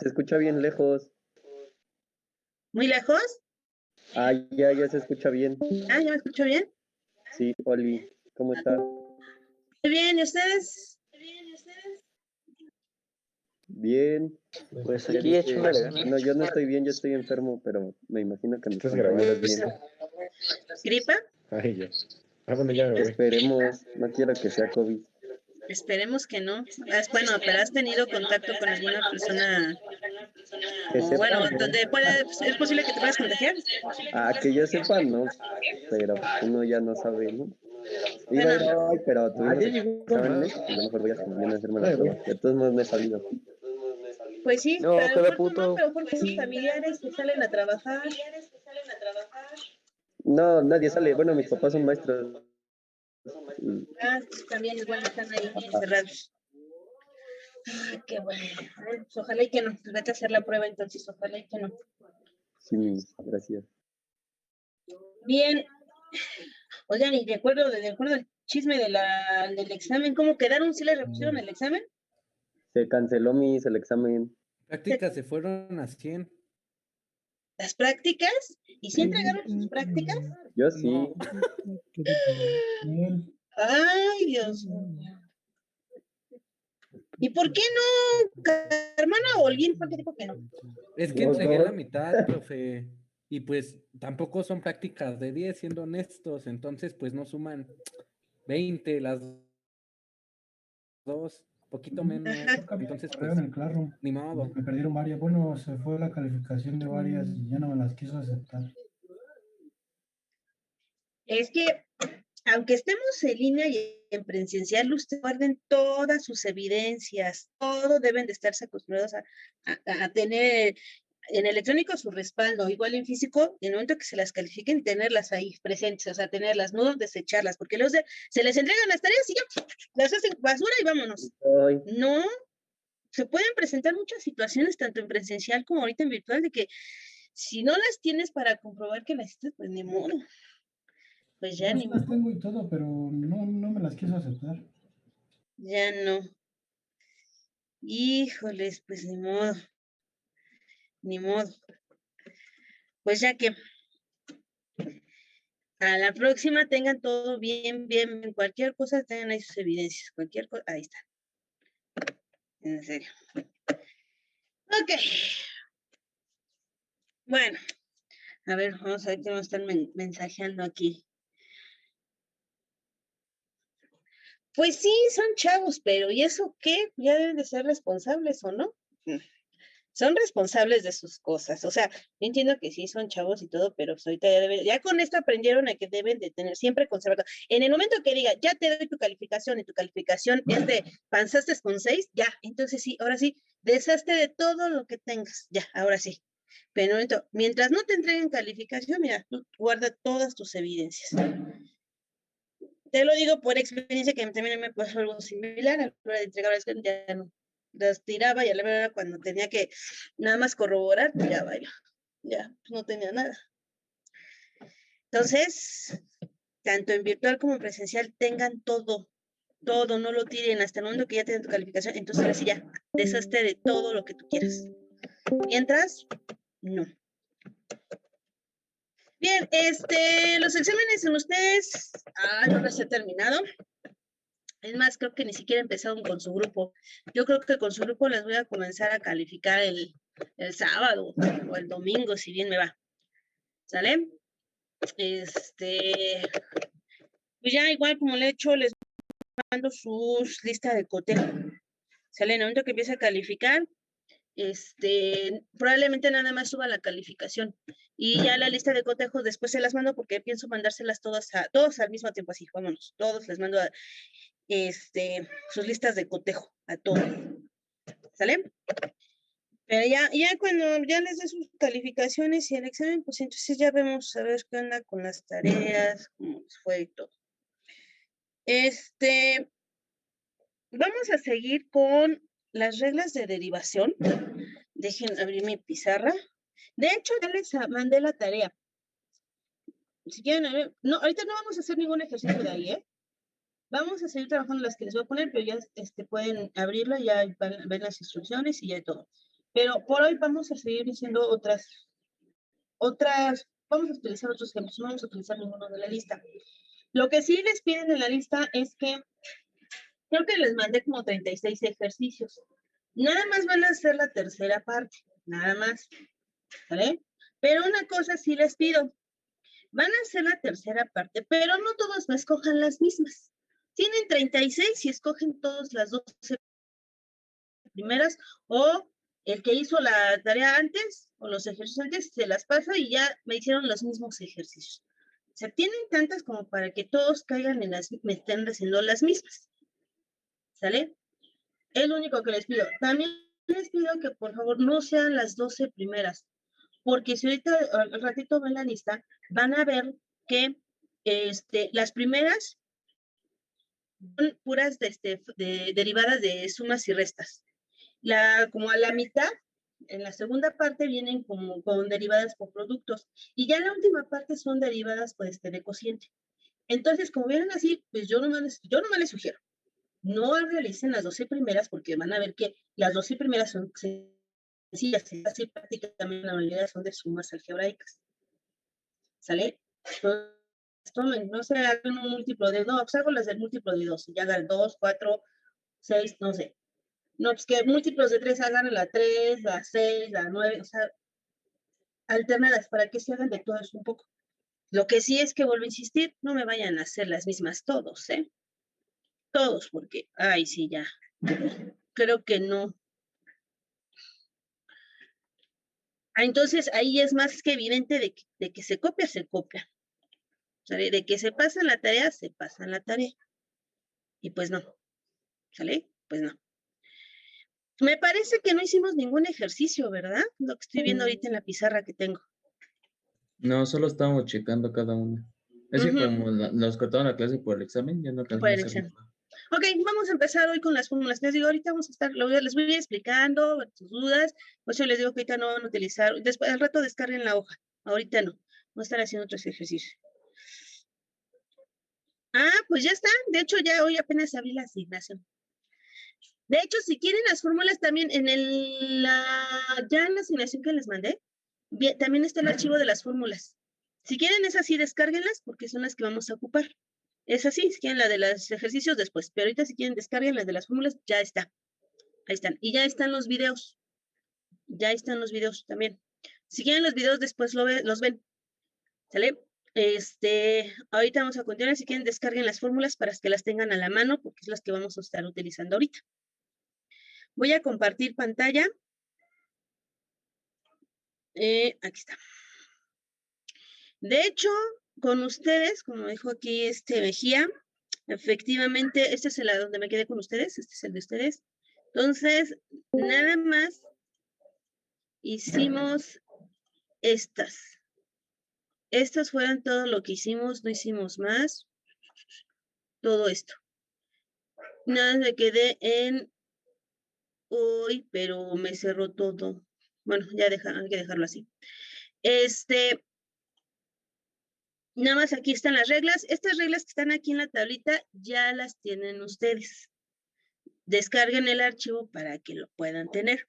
Se escucha bien lejos. ¿Muy lejos? Ah, ya se escucha bien. Ah, ¿ya me escucho bien? Sí, Oli, ¿cómo está? Muy bien, ¿y ustedes? Bien. Pues Ya aquí viste. echándole ganas. No, yo no estoy bien, yo estoy enfermo, pero me imagino que mis ¿Estás compañeros grabando? bien. ¿Gripa? Ay, ya. Ah, bueno, ya me voy. Esperemos, no quiero que sea COVID. Esperemos que no. Bueno, pero ¿has tenido contacto con alguna persona? Que O sepa, bueno, ¿no? donde es posible que te puedas contagiar. Ah, que yo sepa, no. Pero uno ya no sabe, ¿no? Iba a Bueno, ir hoy, pero Ah, tuvimos ya llegó exámenes más. y yo mejor voy hasta mañana a hacerme la Ay, prueba. güey. De todos modos no he salido. pues sí, No, pero a lo cada mejor tú no, puto. pero a lo mejor tus familiares que salen a trabajar. No, nadie sale. Bueno, mis papás son maestros. Y, Ah, también igual están ahí ajá, encerrados. Ah, qué bueno. Pues ojalá y que no. Pues vete a hacer la prueba entonces, ojalá y que no. sí, gracias. Bien. Oigan, y de acuerdo al chisme del examen, ¿cómo quedaron? ¿Sí le repusieron el examen? Se canceló el examen. Prácticas se fueron a 100. ¿Las prácticas? ¿Y si entregaron sus prácticas? Yo sí. No, Ay, Dios mío. ¿Y por qué no? Hermana Olguín fue el que dijo que no. es que Los entregué dos. la mitad, profe. Y pues tampoco son prácticas de 10, siendo honestos. Entonces, pues no suman 20 las dos, poquito menos. Ajá. Entonces, Correo pues, en el Classroom. ni modo. Me perdieron varias. Bueno, se fue la calificación de varias y ya no me las quiso aceptar. Es que, aunque estemos en línea y en presencial, ustedes guarden todas sus evidencias, todo deben de estarse acostumbrados a tener en electrónico su respaldo, igual en físico, en el momento que se las califiquen, tenerlas ahí presentes, o sea, tenerlas, no desecharlas, porque luego se les entregan las tareas y ya las hacen basura y vámonos. Ay, No, se pueden presentar muchas situaciones, tanto en presencial como ahorita en virtual, de que si no las tienes para comprobar que las hiciste, pues ni modo, pues ya No, ni sí las modo, tengo y todo, pero no me las quiso aceptar. ya no. Híjoles, pues ni modo, ni modo. Pues ya que a la próxima tengan todo bien, cualquier cosa tengan ahí sus evidencias, cualquier cosa, ahí está, en serio. Ok, bueno, a ver, vamos a ver qué nos están mensajeando aquí. Pues sí, son chavos, pero ¿y eso qué? Ya deben de ser responsables, ¿o no? Son responsables de sus cosas. O sea, yo entiendo que sí son chavos y todo, pero pues ahorita ya con esto aprendieron a que deben de tener siempre conservador. En el momento que diga, ya te doy tu calificación y tu calificación es de panzaste con 6, ya, entonces sí, ahora sí, deshazte de todo lo que tengas, ya, ahora sí. Pero mientras no te entreguen calificación, mira, tú guarda todas tus evidencias. Te lo digo por experiencia que también me pasó algo similar, a la hora de entregar ya no las tiraba y a la verdad cuando tenía que nada más corroborar, pues ya vaya, ya pues no tenía nada. Entonces, tanto en virtual como en presencial, tengan todo, no lo tiren hasta el momento que ya tienen tu calificación, entonces ahora sí ya, deshazte de todo lo que tú quieras. Mientras, no. Bien, los exámenes en ustedes, no los he terminado. Es más, creo que ni siquiera empezaron con su grupo. Yo creo que con su grupo les voy a comenzar a calificar el sábado o el domingo, si bien me va. ¿Sale? Pues ya igual como le he hecho, les mando sus listas de cotejo. ¿Sale? En el momento que empiece a calificar, probablemente nada más suba la calificación. Y ya la lista de cotejos después se las mando porque pienso mandárselas todos al mismo tiempo, así, vámonos. Todos les mando sus listas de cotejo a todos. ¿Sale? Pero ya cuando ya les dé sus calificaciones y el examen, pues entonces ya vemos a ver qué onda con las tareas, cómo les fue y todo. Vamos a seguir con las reglas de derivación. Dejen abrir mi pizarra. De hecho, ya les mandé la tarea. Si quieren, a ver, no, ahorita no vamos a hacer ningún ejercicio de ahí, ¿eh? Vamos a seguir trabajando las que les voy a poner, pero ya pueden abrirla, ya ver las instrucciones y ya todo. Pero por hoy vamos a seguir diciendo vamos a utilizar otros ejemplos, no vamos a utilizar ninguno de la lista. Lo que sí les piden en la lista es que, creo que les mandé como 36 ejercicios. Nada más van a hacer la tercera parte, nada más, ¿vale? Pero una cosa sí les pido, van a hacer la tercera parte, pero no todos me escojan las mismas. Tienen 36 y escogen todas las 12 primeras, o el que hizo la tarea antes, o los ejercicios antes, se las pasa y ya me hicieron los mismos ejercicios. O sea, tienen tantas como para que todos caigan me estén haciendo las mismas. ¿Sale? Es lo único que les pido. También les pido que por favor no sean las 12 primeras, porque si ahorita al ratito ven la lista, van a ver que las primeras son puras derivadas de sumas y restas. Como a la mitad, en la segunda parte vienen como con derivadas por productos, y ya en la última parte son derivadas pues, de cociente. Entonces, como vienen así, pues yo nomás les sugiero, no realicen las 12 primeras porque van a ver que las 12 primeras son sencillas, así prácticamente la mayoría son de sumas algebraicas. ¿Sale? Entonces, no se hagan un múltiplo de 2, hago las del múltiplo de 2, ya hagan 2, 4, 6, no sé. No, pues que múltiplos de 3 hagan la 3, la 6, la 9, o sea, alternadas para que se hagan de todos un poco. Lo que sí es que vuelvo a insistir, no me vayan a hacer las mismas todos, ¿eh? Todos, porque, ay, sí, ya. Creo que no. Entonces, ahí es más que evidente de que se copia, se copia. ¿Sale? De que se pasa la tarea, se pasa la tarea. Y pues no. ¿Sale? Pues no. Me parece que no hicimos ningún ejercicio, ¿verdad? Lo que estoy viendo ahorita en la pizarra que tengo. No, solo estábamos checando cada una. Es que como nos cortaron la clase por el examen, ya no Por alcanzamos el a hacer examen. nada. Ok, vamos a empezar hoy con las fórmulas. Les digo, ahorita vamos a estar, les voy a ir explicando sus dudas. Por eso les digo que ahorita no van a utilizar, después al rato descarguen la hoja. Ahorita no. Vamos a estar haciendo otros ejercicios. Pues ya está. De hecho, ya hoy apenas abrí la asignación. De hecho, si quieren las fórmulas también ya en la asignación que les mandé, también está el archivo de las fórmulas. Si quieren es así, descárguenlas porque son las que vamos a ocupar. Es así, si quieren la de los ejercicios después, pero ahorita si quieren descarguen las de las fórmulas, ya está. Ahí están. Y ya están los videos. Ya están los videos también. Si quieren los videos después los ven. ¿Sale? Ahorita vamos a continuar. Si quieren descarguen las fórmulas para que las tengan a la mano porque es las que vamos a estar utilizando ahorita. Voy a compartir pantalla. Aquí está. De hecho, con ustedes, como dijo aquí Mejía, efectivamente, este es el donde me quedé con ustedes, este es el de ustedes. Entonces, nada más hicimos estas. Estas fueron todo lo que hicimos, no hicimos más. Todo esto. Nada, me quedé en hoy, pero me cerró todo. Bueno, ya hay que dejarlo así. Nada más aquí están las reglas. Estas reglas que están aquí en la tablita ya las tienen ustedes. Descarguen el archivo para que lo puedan tener.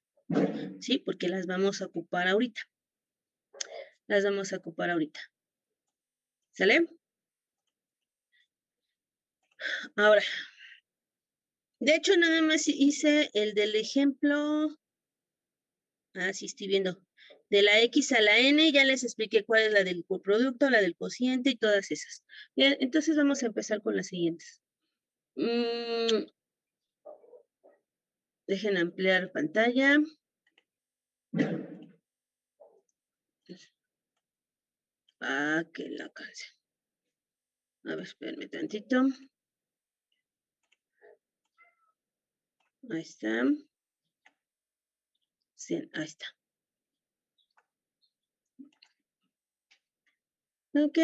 ¿Sí? Porque las vamos a ocupar ahorita. Las vamos a ocupar ahorita. ¿Sale? Ahora. De hecho, nada más hice el del ejemplo. Sí, estoy viendo. De la X a la N, ya les expliqué cuál es la del producto, la del cociente y todas esas. Bien, entonces vamos a empezar con las siguientes. Dejen ampliar pantalla. Que la canción. A ver, espérenme tantito. Ahí está. Sí, ahí está. Ok.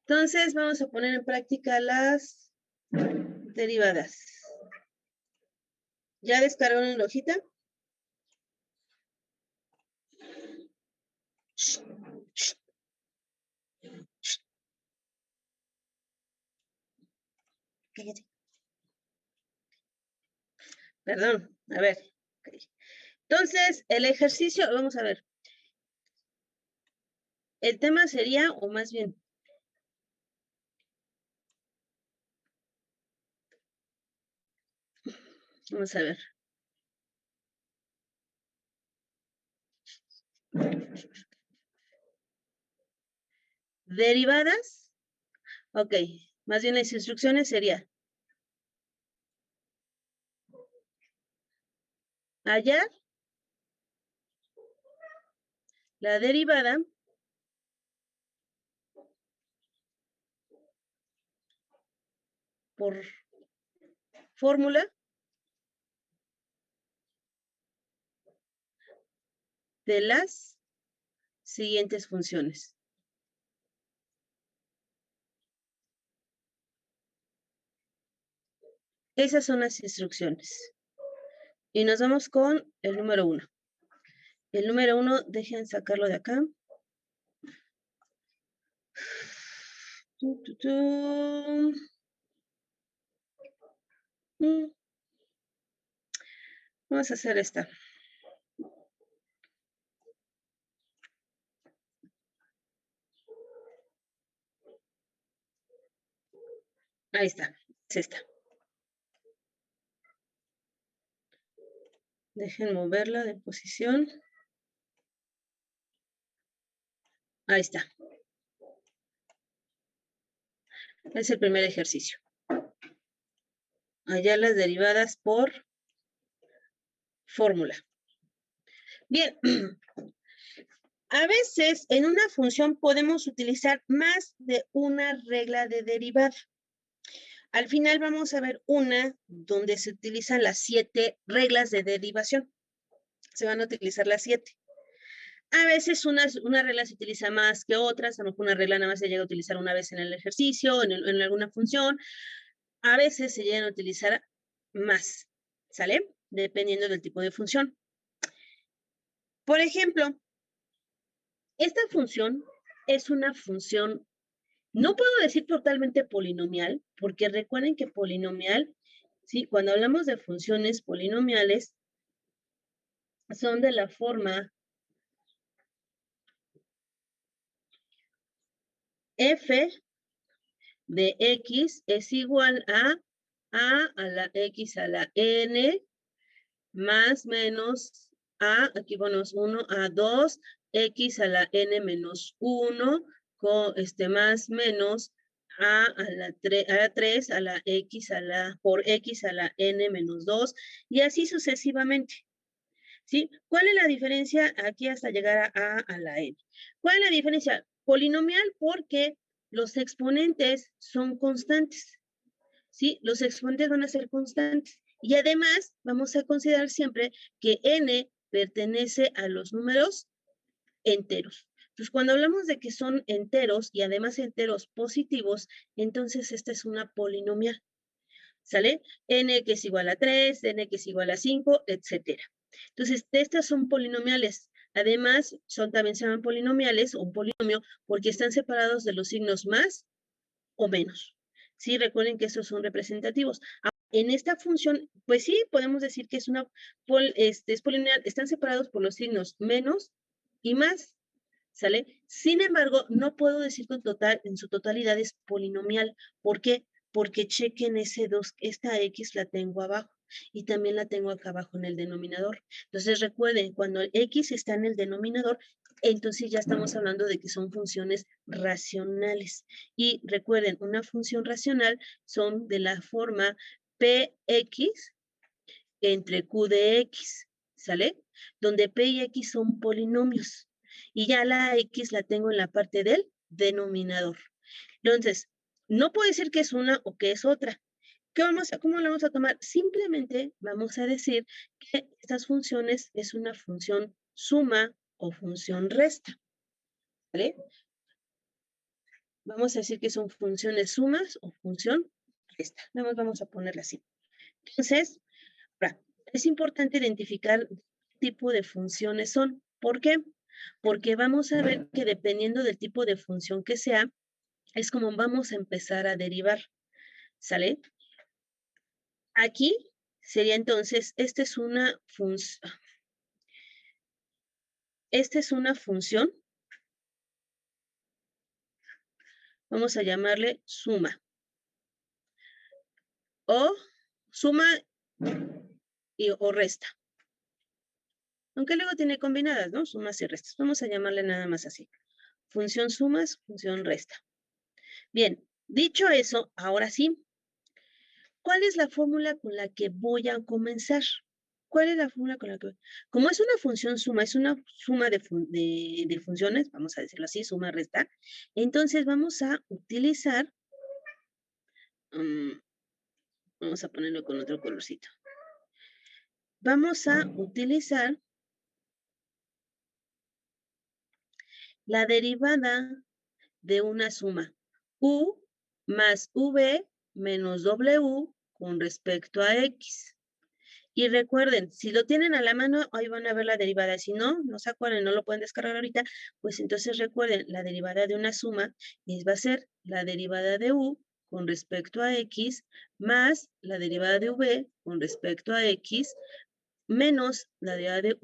Entonces vamos a poner en práctica las derivadas. ¿Ya descargaron la hojita? Cállate. Perdón, a ver. Ok. Entonces, el ejercicio, vamos a ver. El tema sería, o más bien, vamos a ver. Derivadas. Ok, más bien las instrucciones sería hallar la derivada por fórmula de las siguientes funciones. Esas son las instrucciones. Y nos vamos con el número 1. El número 1, dejen sacarlo de acá. Vamos a hacer esta. Ahí está, es esta. Dejen moverla de posición. Ahí está. Es el primer ejercicio. Hallar las derivadas por fórmula. Bien. A veces en una función podemos utilizar más de una regla de derivada. Al final vamos a ver una donde se utilizan las 7 reglas de derivación. Se van a utilizar las 7. A veces una regla se utiliza más que otras, a lo mejor una regla nada más se llega a utilizar una vez en el ejercicio, en alguna función. A veces se llegan a utilizar más, ¿sale? Dependiendo del tipo de función. Por ejemplo, esta función es una función, no puedo decir totalmente polinomial, porque recuerden que polinomial, ¿sí? Cuando hablamos de funciones polinomiales, son de la forma f de x es igual a la x a la n más menos a, aquí ponemos 1 a 2, x a la n menos 1, con más menos a la 3 a la x a la, por x a la n menos 2, y así sucesivamente. ¿Sí? ¿Cuál es la diferencia aquí hasta llegar a la n? ¿Cuál es la diferencia? Polinomial porque los exponentes son constantes. ¿Sí? Los exponentes van a ser constantes. Y además vamos a considerar siempre que n pertenece a los números enteros. Entonces, cuando hablamos de que son enteros y además enteros positivos, entonces esta es una polinomial. ¿Sale? N que es igual a 3, n que es igual a 5, etcétera. Entonces, estas son polinomiales. Además, también se llaman polinomiales o un polinomio porque están separados de los signos más o menos. Sí, recuerden que esos son representativos. En esta función, pues sí, podemos decir que es una es polinomial, están separados por los signos menos y más, ¿sale? Sin embargo, no puedo decir en su totalidad es polinomial. ¿Por qué? Porque chequen ese 2, esta x la tengo abajo y también la tengo acá abajo en el denominador. Entonces recuerden, cuando el x está en el denominador, entonces ya estamos hablando de que son funciones racionales. Y recuerden, una función racional son de la forma px entre q de x, ¿sale? Donde p y x son polinomios. Y ya la x la tengo en la parte del denominador. Entonces, no puede ser que es una o que es otra. ¿Cómo la vamos a tomar? Simplemente vamos a decir que estas funciones es una función suma o función resta. ¿Vale? Vamos a decir que son funciones sumas o función resta. Nada más vamos a ponerla así. Entonces, ahora, es importante identificar qué tipo de funciones son. ¿Por qué? Porque vamos a ver que dependiendo del tipo de función que sea, es como vamos a empezar a derivar. ¿Sale? Aquí sería entonces, esta es una función, vamos a llamarle suma, o suma o resta. Aunque luego tiene combinadas, ¿no? Sumas y restas. Vamos a llamarle nada más así. Función sumas, función resta. Bien, dicho eso, ahora sí, ¿cuál es la fórmula con la que voy a comenzar? ¿Cuál es la fórmula con la que Como es una función suma, es una suma de funciones, vamos a decirlo así, suma, resta, entonces vamos a utilizar, vamos a ponerlo con otro colorcito. Vamos a utilizar la derivada de una suma, u más v menos w con respecto a x. Y recuerden, si lo tienen a la mano, ahí van a ver la derivada. Si no, no se acuerdan, no lo pueden descargar ahorita, pues entonces recuerden, la derivada de una suma va a ser la derivada de u con respecto a x más la derivada de v con respecto a x menos la derivada de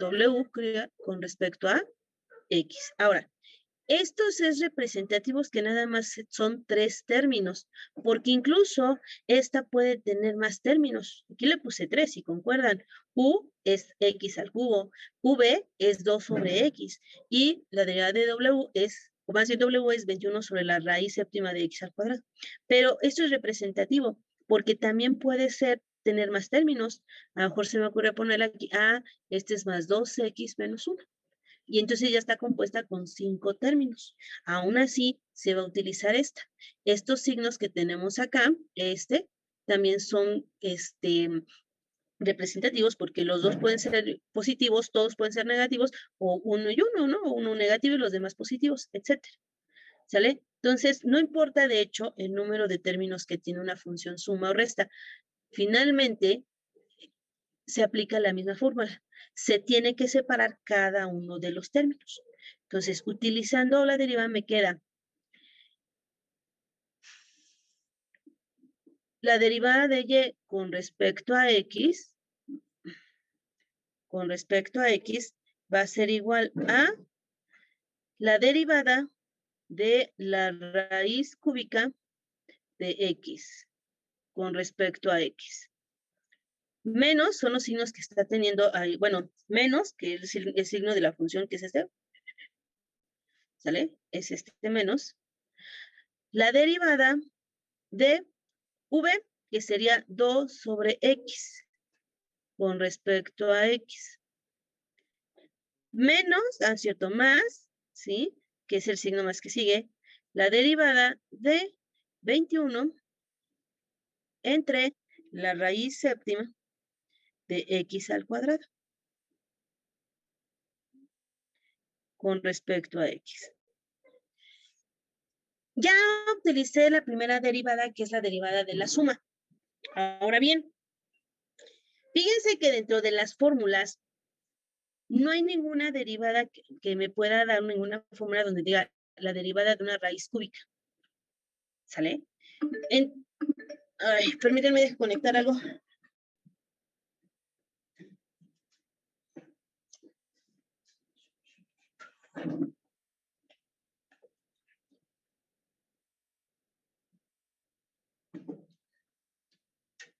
w con respecto a x. Ahora, estos es representativos que nada más son 3 términos, porque incluso esta puede tener más términos. Aquí le puse 3, si concuerdan. U es x al cubo, v es 2 sobre x, y la derivada de w es, o más bien w es 21 sobre la raíz séptima de x al cuadrado. Pero esto es representativo, porque también puede ser tener más términos. A lo mejor se me ocurre poner aquí, este es más 2x menos 1. Y entonces ya está compuesta con 5 términos. Aún así, se va a utilizar esta. Estos signos que tenemos acá, también son representativos porque los dos pueden ser positivos, todos pueden ser negativos, o uno y uno, ¿no? O uno negativo y los demás positivos, etcétera. ¿Sale? Entonces, no importa, de hecho, el número de términos que tiene una función suma o resta. Finalmente, se aplica la misma fórmula. Se tiene que separar cada uno de los términos. Entonces, utilizando la derivada me queda la derivada de y con respecto a x, va a ser igual a la derivada de la raíz cúbica de x con respecto a x. Menos son los signos que está teniendo ahí, bueno, menos, que es el signo de la función que es este. ¿Sale? Es este menos. La derivada de v, que sería 2 sobre x con respecto a x. Menos, cierto, más, ¿sí? Que es el signo más que sigue. La derivada de 21 entre la raíz séptima de x al cuadrado con respecto a x. Ya utilicé la primera derivada, que es la derivada de la suma. Ahora bien, fíjense que dentro de las fórmulas no hay ninguna derivada que me pueda dar ninguna fórmula donde diga la derivada de una raíz cúbica. ¿Sale? Permítanme desconectar algo.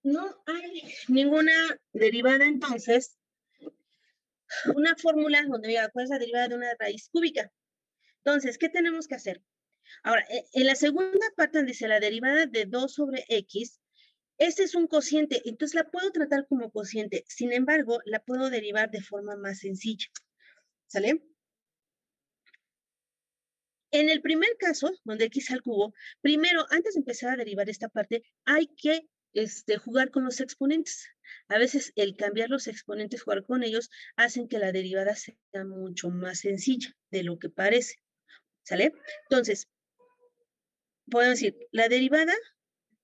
No hay ninguna derivada, entonces, una fórmula donde diga cuál es la derivada de una raíz cúbica. Entonces, ¿qué tenemos que hacer? Ahora, en la segunda parte donde dice la derivada de 2 sobre x, este es un cociente, entonces la puedo tratar como cociente. Sin embargo, la puedo derivar de forma más sencilla. ¿Sale? En el primer caso, donde x al cubo, primero, antes de empezar a derivar esta parte, hay que jugar con los exponentes. A veces el cambiar los exponentes, jugar con ellos, hacen que la derivada sea mucho más sencilla de lo que parece. ¿Sale? Entonces, podemos decir, la derivada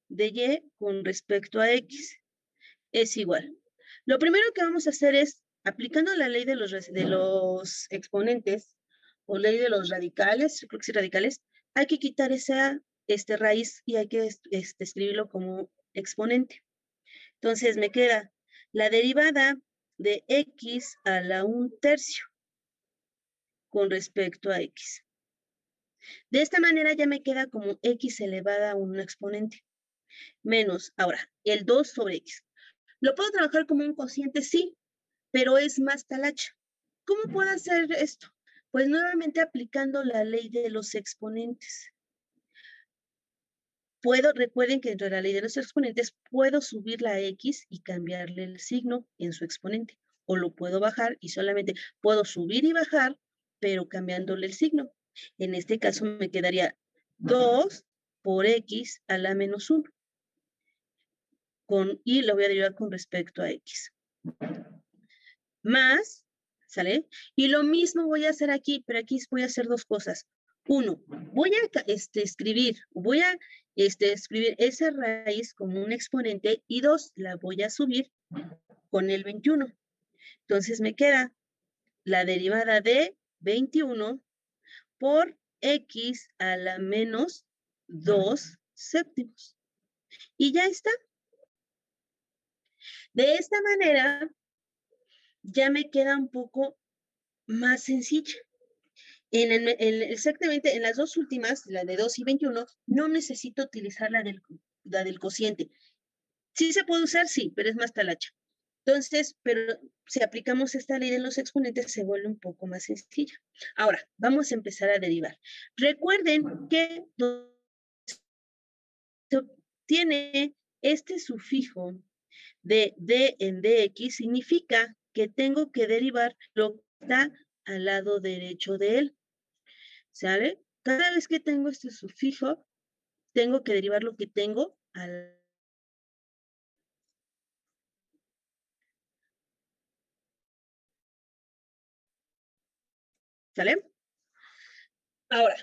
de y con respecto a x es igual. Lo primero que vamos a hacer es, aplicando la ley de los exponentes, o ley de los radicales, creo que sí radicales, hay que quitar esa raíz y hay que escribirlo como exponente. Entonces me queda la derivada de x a la 1/3 con respecto a x. De esta manera ya me queda como x elevada a un exponente. Menos, ahora, el 2 sobre x. ¿Lo puedo trabajar como un cociente? Sí, pero es más talacha. ¿Cómo puedo hacer esto? Pues nuevamente aplicando la ley de los exponentes. Recuerden que dentro de la ley de los exponentes, puedo subir la x y cambiarle el signo en su exponente. O lo puedo bajar y solamente puedo subir y bajar, pero cambiándole el signo. En este caso me quedaría 2 por x a la menos 1. Y lo voy a derivar con respecto a x. Más, ¿sale? Y lo mismo voy a hacer aquí, pero aquí voy a hacer dos cosas. Uno, voy a escribir esa raíz como un exponente y dos, la voy a subir con el 21. Entonces me queda la derivada de 21 por x a la menos 2 séptimos. Y ya está. De esta manera, ya me queda un poco más sencilla. Exactamente en las dos últimas, la de 2 y 21, no necesito utilizar la del cociente. Sí se puede usar, sí, pero es más talacha. Entonces, pero si aplicamos esta ley de los exponentes, se vuelve un poco más sencilla. Ahora, vamos a empezar a derivar. Recuerden que tiene este sufijo de d en dx, significa que tengo que derivar lo que está al lado derecho de él. ¿Sale? Cada vez que tengo este sufijo, tengo que derivar lo que tengo al... ¿Sale? Ahora.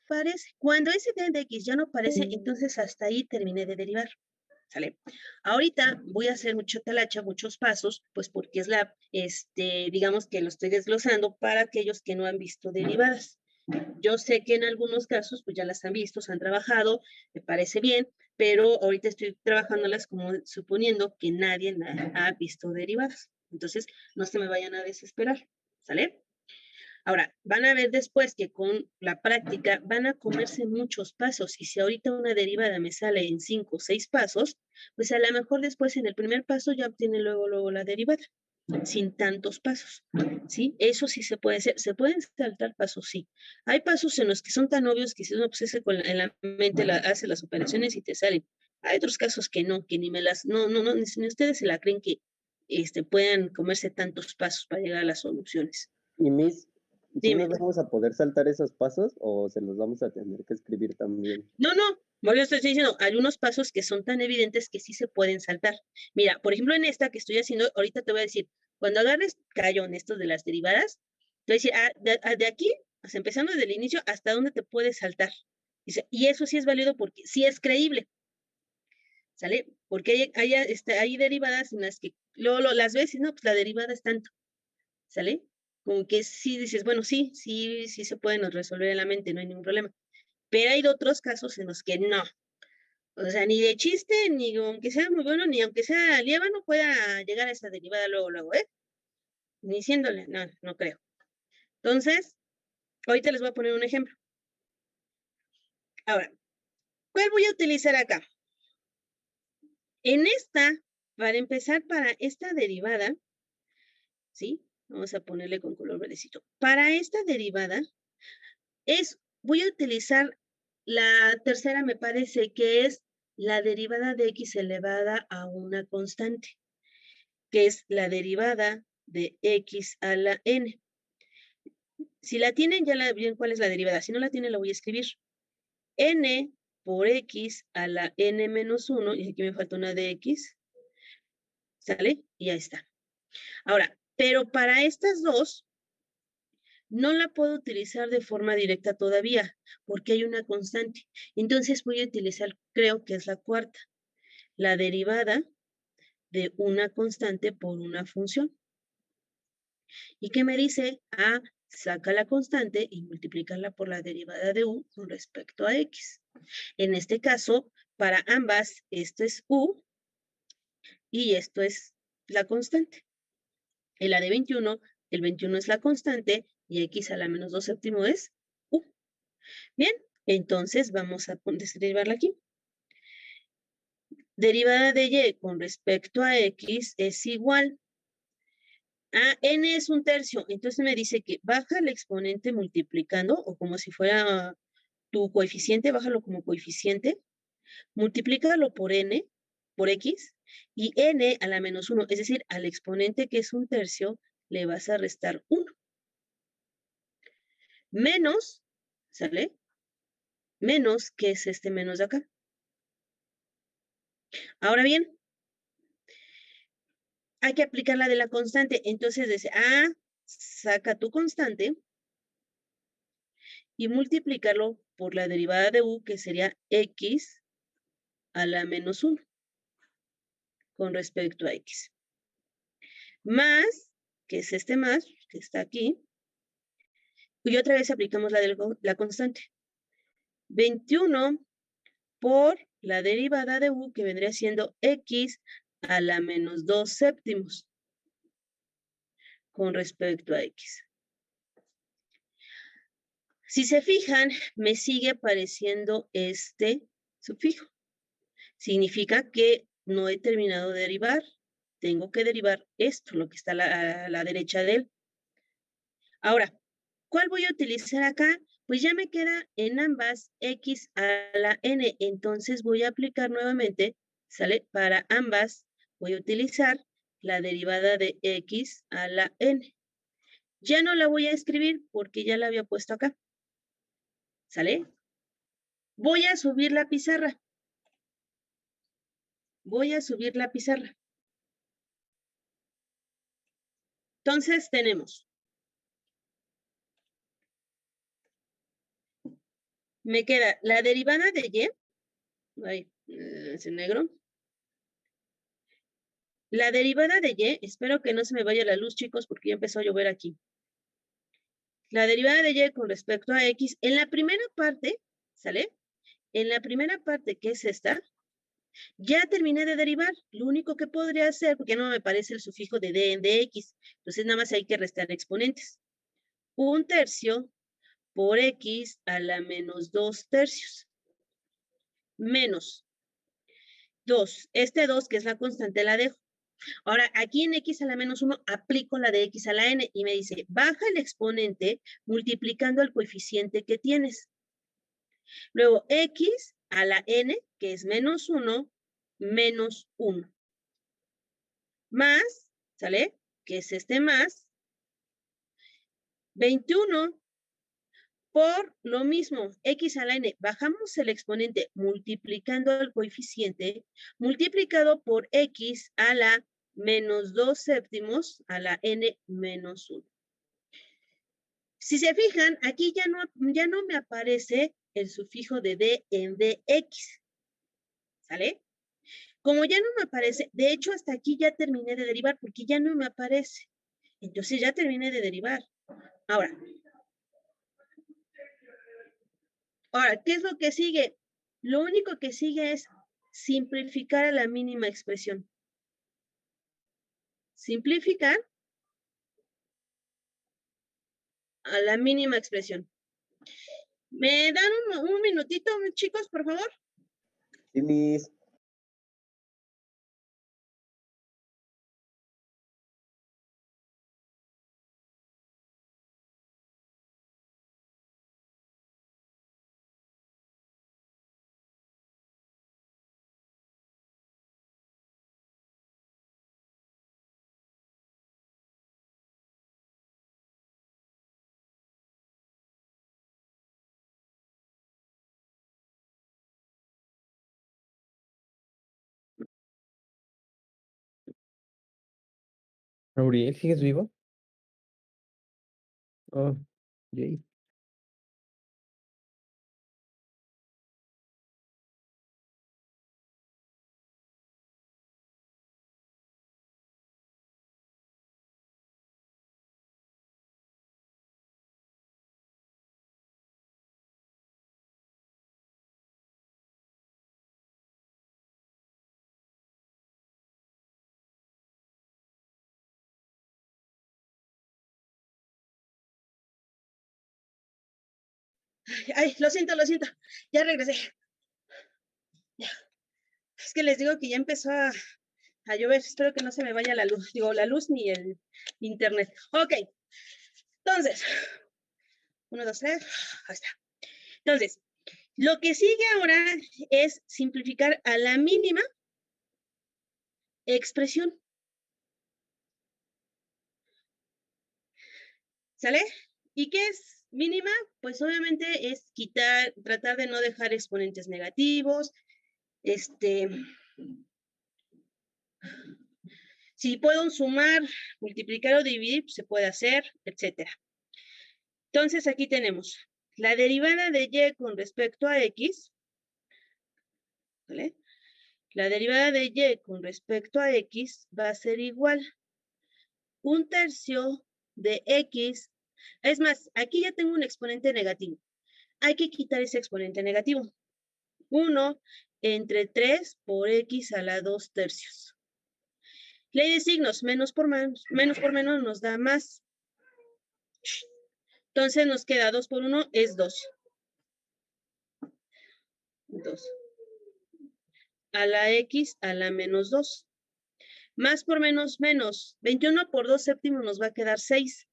Parece. Cuando ese d de x ya no aparece, entonces hasta ahí terminé de derivar. ¿Sale? Ahorita voy a hacer mucho talacha, muchos pasos, pues porque es digamos que lo estoy desglosando para aquellos que no han visto derivadas. Yo sé que en algunos casos, pues ya las han visto, se han trabajado, me parece bien, pero ahorita estoy trabajándolas como suponiendo que nadie ha visto derivadas. Entonces, no se me vayan a desesperar, ¿sale? Ahora, van a ver después que con la práctica van a comerse muchos pasos y si ahorita una derivada me sale en 5 o 6 pasos, pues a lo mejor después en el primer paso ya obtiene luego la derivada, sin tantos pasos, ¿sí? Eso sí se puede hacer, se pueden saltar pasos, sí. Hay pasos en los que son tan obvios que si uno pues en la mente hace las operaciones y te salen. Hay otros casos que no, que ni ni ustedes se la creen que puedan comerse tantos pasos para llegar a las soluciones. Y Miss, ¿sí Dime. nos vamos a poder saltar esos pasos o se los vamos a tener que escribir también? No, yo estoy diciendo, hay unos pasos que son tan evidentes que sí se pueden saltar. Mira, por ejemplo, en esta que estoy haciendo, ahorita te voy a decir, cuando agarres callo en esto de las derivadas, te voy a decir, de aquí, o sea, empezando desde el inicio, hasta dónde te puedes saltar. Y eso sí es válido porque sí es creíble. ¿Sale? Porque hay derivadas en las que luego las ves y no, pues la derivada es tanto. ¿Sale? Como que sí dices, bueno, sí se pueden resolver en la mente, no hay ningún problema. Pero hay otros casos en los que no. O sea, ni de chiste, ni aunque sea muy bueno, ni aunque sea liébano, pueda llegar a esa derivada luego, ¿eh? Ni diciéndole, no creo. Entonces, ahorita les voy a poner un ejemplo. Ahora, ¿cuál voy a utilizar acá? En para empezar, para esta derivada, ¿sí? Vamos a ponerle con color verdecito. Para esta derivada, voy a utilizar la tercera, me parece que es la derivada de x elevada a una constante, que es la derivada de x a la n. Si la tienen, ya la ven cuál es la derivada. Si no la tienen, la voy a escribir. N por x a la n menos 1, y aquí me falta una de x, ¿sale? Y ahí está. Ahora, pero para estas dos, no la puedo utilizar de forma directa todavía, porque hay una constante. Entonces voy a utilizar, creo que es la cuarta, la derivada de una constante por una función. ¿Y qué me dice? saca la constante y multiplícala por la derivada de u con respecto a x. En este caso, para ambas, esto es u y esto es la constante. En la de 21, el 21 es la constante y x a la menos 2 séptimo es u. Bien, entonces vamos a derivarla aquí. Derivada de y con respecto a x es igual a n es un tercio. Entonces me dice que baja el exponente multiplicando, o como si fuera tu coeficiente, bájalo como coeficiente, multiplícalo por n, por x, y n a la menos 1, es decir, al exponente que es un tercio, le vas a restar 1. Menos, ¿sale? Menos, que es este menos de acá. Ahora bien, hay que aplicar la de la constante. Entonces dice, saca tu constante y multiplícalo por la derivada de u, que sería x a la menos 1 con respecto a x. Más, que es este más, que está aquí, y otra vez aplicamos la de la constante. 21 por la derivada de u, que vendría siendo x a la menos 2 séptimos con respecto a x. Si se fijan, me sigue apareciendo este sufijo. Significa que no he terminado de derivar. Tengo que derivar esto, lo que está a la derecha de él. Ahora, ¿cuál voy a utilizar acá? Pues ya me queda en ambas x a la n. Entonces voy a aplicar nuevamente, ¿sale? Para ambas voy a utilizar la derivada de x a la n. Ya no la voy a escribir porque ya la había puesto acá. ¿Sale? Voy a subir la pizarra. Voy a subir la pizarra. Entonces tenemos. Me queda la derivada de y. Ay, es en negro. La derivada de y, espero que no se me vaya la luz, chicos, porque ya empezó a llover aquí. La derivada de y con respecto a x, en la primera parte, ¿sale? En la primera parte, que es esta, ya terminé de derivar. Lo único que podría hacer, porque no me parece el sufijo de d en dx, entonces nada más hay que restar exponentes. 1/3 por x a la menos 2/3. Menos 2. Este 2, que es la constante, la dejo. Ahora, aquí en x a la menos 1 aplico la de x a la n y me dice, baja el exponente multiplicando el coeficiente que tienes. Luego, x a la n, que es menos 1, menos 1. Más, ¿sale? Que es este más. 21 por lo mismo, x a la n. Bajamos el exponente multiplicando el coeficiente, multiplicado por x a la menos 2 séptimos a la n menos 1. Si se fijan, aquí ya no me aparece el sufijo de d en dx. ¿Sale? Como ya no me aparece, de hecho hasta aquí ya terminé de derivar porque ya no me aparece. Entonces ya terminé de derivar. Ahora, ¿qué es lo que sigue? Lo único que sigue es simplificar a la mínima expresión. Simplificar a la mínima expresión. ¿Me dan un minutito, chicos, por favor? Sí, mis. Gabriel, ¿sigues vivo? Oh, yay. Ay, lo siento. Ya regresé. Ya. Es que les digo que ya empezó a llover. Espero que no se me vaya la luz. Digo, la luz ni el internet. Ok. Entonces, 1, 2, 3. Ahí está. Entonces, lo que sigue ahora es simplificar a la mínima expresión. ¿Sale? ¿Y qué es mínima? Pues obviamente es tratar de no dejar exponentes negativos. Si puedo sumar, multiplicar o dividir, pues se puede hacer, etcétera. Entonces aquí tenemos la derivada de y con respecto a x, ¿vale? La derivada de y con respecto a x va a ser igual 1/3 de x. Es más, aquí ya tengo un exponente negativo. Hay que quitar ese exponente negativo. 1 entre 3 por x a la 2/3. Ley de signos, menos por menos nos da más. Entonces nos queda 2 por 1 es 2. 2. A la x a la menos 2. Más por menos, menos. 21 por 2 séptimos nos va a quedar 6.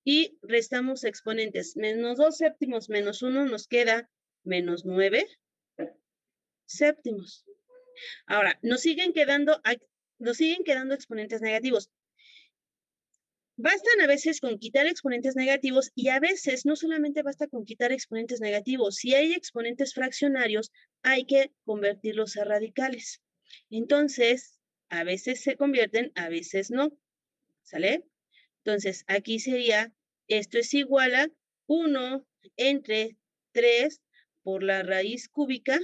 Y restamos exponentes. Menos 2 séptimos menos 1 nos queda menos 9 séptimos. Ahora, nos siguen quedando exponentes negativos. Bastan a veces con quitar exponentes negativos y a veces no solamente basta con quitar exponentes negativos. Si hay exponentes fraccionarios, hay que convertirlos a radicales. Entonces, a veces se convierten, a veces no. ¿Sale? Entonces, aquí sería, esto es igual a 1 entre 3 por la raíz cúbica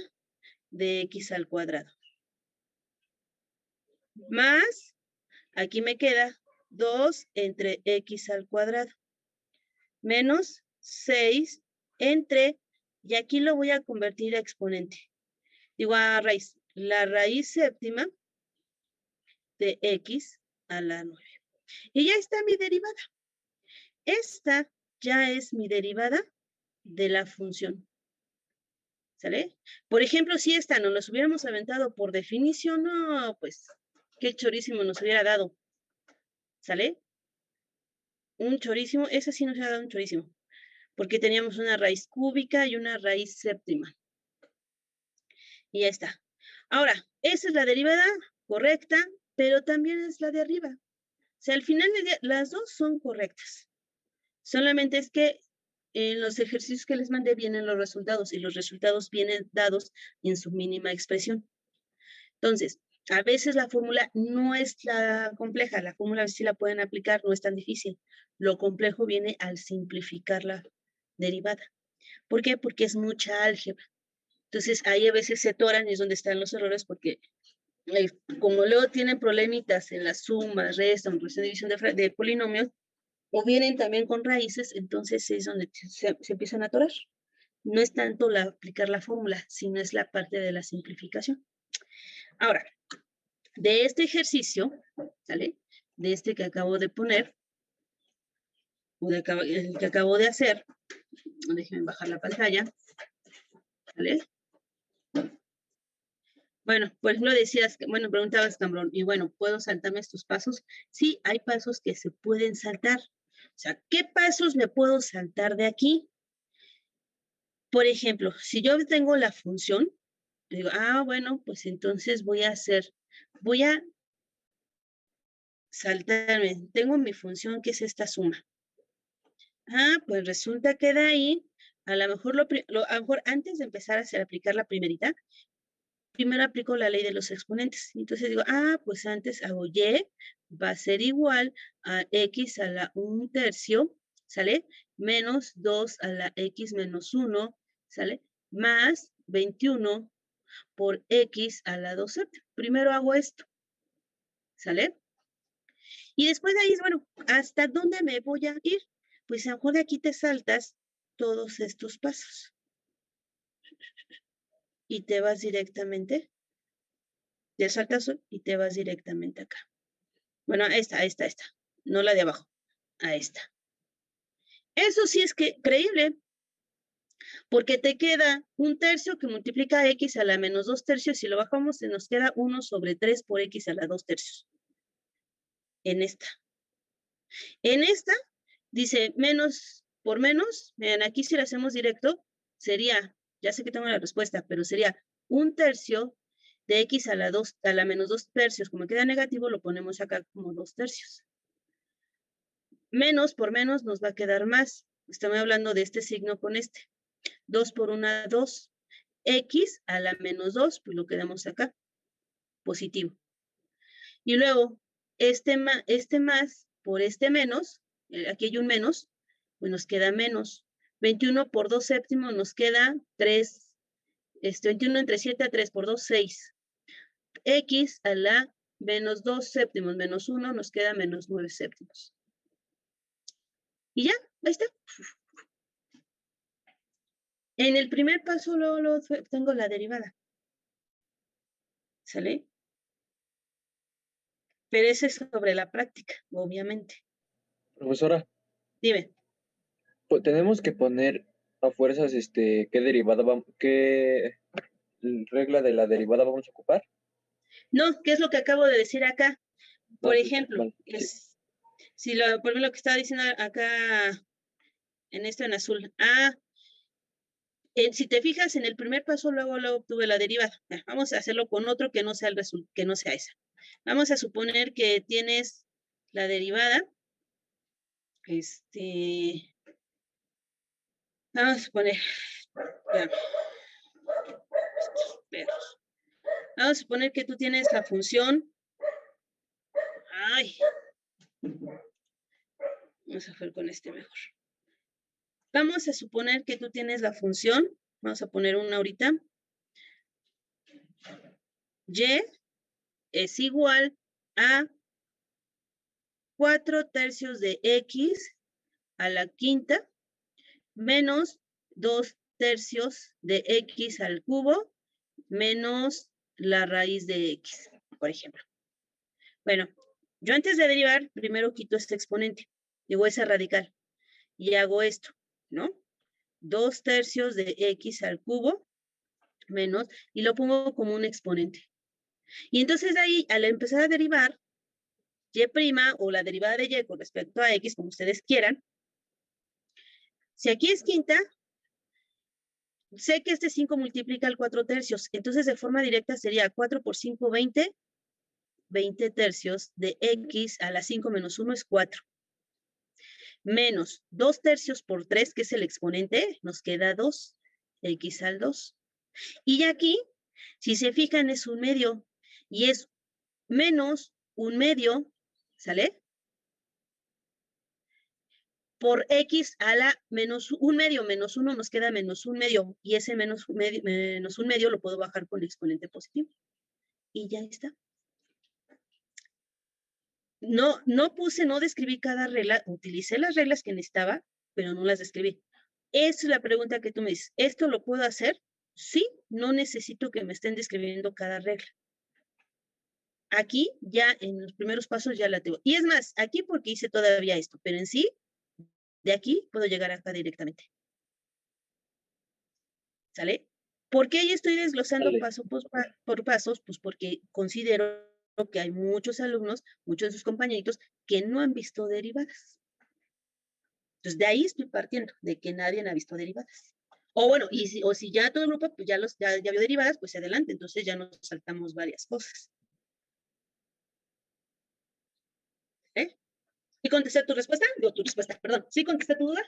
de x al cuadrado. Más, aquí me queda 2 entre x al cuadrado. Menos 6 entre, y aquí lo voy a convertir a exponente. Digo a raíz, la raíz séptima de x a la 9. Y ya está mi derivada. Esta ya es mi derivada de la función. ¿Sale? Por ejemplo, si esta no nos hubiéramos aventado por definición, no, pues, qué chorísimo nos hubiera dado. ¿Sale? Un chorísimo, ese sí nos hubiera dado un chorísimo. Porque teníamos una raíz cúbica y una raíz séptima. Y ya está. Ahora, esa es la derivada correcta, pero también es la de arriba. O sea, al final las dos son correctas. Solamente es que en los ejercicios que les mandé vienen los resultados y los resultados vienen dados en su mínima expresión. Entonces, a veces la fórmula no es la compleja, la fórmula sí la pueden aplicar, no es tan difícil. Lo complejo viene al simplificar la derivada. ¿Por qué? Porque es mucha álgebra. Entonces, ahí a veces se atoran y es donde están los errores porque como luego tienen problemitas en las sumas, restas, división de polinomios, o vienen también con raíces, entonces es donde se empiezan a atorar. No es tanto aplicar la fórmula, sino es la parte de la simplificación. Ahora, de este ejercicio, ¿sale? De este que acabo de poner, o el que acabo de hacer, déjenme bajar la pantalla, ¿vale? Bueno, por ejemplo, decías, bueno, preguntabas, Cambrón, y bueno, ¿puedo saltarme estos pasos? Sí, hay pasos que se pueden saltar. O sea, ¿qué pasos me puedo saltar de aquí? Por ejemplo, si yo tengo la función, digo, bueno, pues entonces voy a saltarme, tengo mi función que es esta suma. Pues resulta que de ahí, a lo mejor antes de empezar a aplicar la primerita, primero aplico la ley de los exponentes. Entonces digo, pues antes hago y va a ser igual a x a la 1/3, ¿sale? Menos 2 a la x menos 1, ¿sale? Más 21 por x a la 2. Primero hago esto, ¿sale? Y después de ahí, bueno, ¿hasta dónde me voy a ir? Pues a lo mejor de aquí te saltas todos estos pasos. Y te vas directamente, te saltas y te vas directamente acá. Bueno, a esta, no la de abajo, a esta. Eso sí es que creíble, Porque te queda 1/3 que multiplica a x a la menos 2/3. Si lo bajamos, se nos queda 1/3 por x a la 2/3. En esta. En esta, dice menos por menos. Vean, aquí si lo hacemos directo, sería, ya sé que tengo la respuesta, pero sería 1/3 de x a la menos 2/3. Como queda negativo, lo ponemos acá como 2/3. Menos por menos nos va a quedar más. Estamos hablando de este signo con este. 2 por 1, 2. X a la menos 2, pues lo quedamos acá. Positivo. Y luego, este más por este menos, aquí hay un menos, pues nos queda menos. 21 por 2 séptimos nos queda 3. 21 entre 7 a 3 por 2, 6. X a la menos 2 séptimos menos 1 nos queda menos 9 séptimos. Y ya, ahí está. En el primer paso luego tengo la derivada. ¿Sale? Pero ese es sobre la práctica, obviamente. Profesora, Dime. pues tenemos que poner a fuerzas qué derivada qué regla de la derivada vamos a ocupar. No, ¿qué es lo que acabo de decir acá? Por No, ejemplo, vale, sí. si por ejemplo, lo que estaba diciendo acá en esto en azul. Si te fijas en el primer paso, luego obtuve la derivada. Vamos a hacerlo con otro que no sea que no sea esa. Vamos a suponer que tienes la derivada. Vamos a suponer. Vamos a suponer que tú tienes la función. Vamos a hacer con este mejor. Vamos a suponer que tú tienes la función. Vamos a poner una ahorita. Y es igual a 4/3 de x a la quinta menos 2/3 de x al cubo menos la raíz de x, por ejemplo. Bueno, yo antes de derivar, primero quito este exponente, digo ese radical, y hago esto, ¿no? 2/3 de x al cubo menos, y lo pongo como un exponente. Y entonces de ahí, al empezar a derivar, y' o la derivada de y con respecto a x, como ustedes quieran, si aquí es quinta, sé que este 5 multiplica al 4/3, entonces de forma directa sería 4 por 5, 20, 20/3 de x a la 5 menos 1 es 4. Menos 2/3 por 3, que es el exponente, nos queda 2, x al 2. Y aquí, si se fijan, es un medio, y es menos un medio, ¿sale? Por x a la menos un medio, menos 1 nos queda menos un medio, y ese menos un medio lo puedo bajar con el exponente positivo. Y ya está. No describí cada regla, utilicé las reglas que necesitaba, pero no las describí. Esa es la pregunta que tú me dices. ¿Esto lo puedo hacer? Sí, no necesito que me estén describiendo cada regla. Aquí ya en los primeros pasos ya la tengo. Y es más, aquí porque hice todavía esto, pero en sí, de aquí puedo llegar acá directamente. ¿Sale? ¿Por qué ahí estoy desglosando paso por pasos? Pues porque considero que hay muchos alumnos, muchos de sus compañeritos, que no han visto derivadas. Entonces, de ahí estoy partiendo, de que nadie ha visto derivadas. O bueno, o si ya todo el grupo pues ya vio derivadas, pues adelante, entonces ya nos saltamos varias cosas. ¿Sí contesté tu respuesta? No, tu respuesta, perdón. ¿Sí contesté tu duda?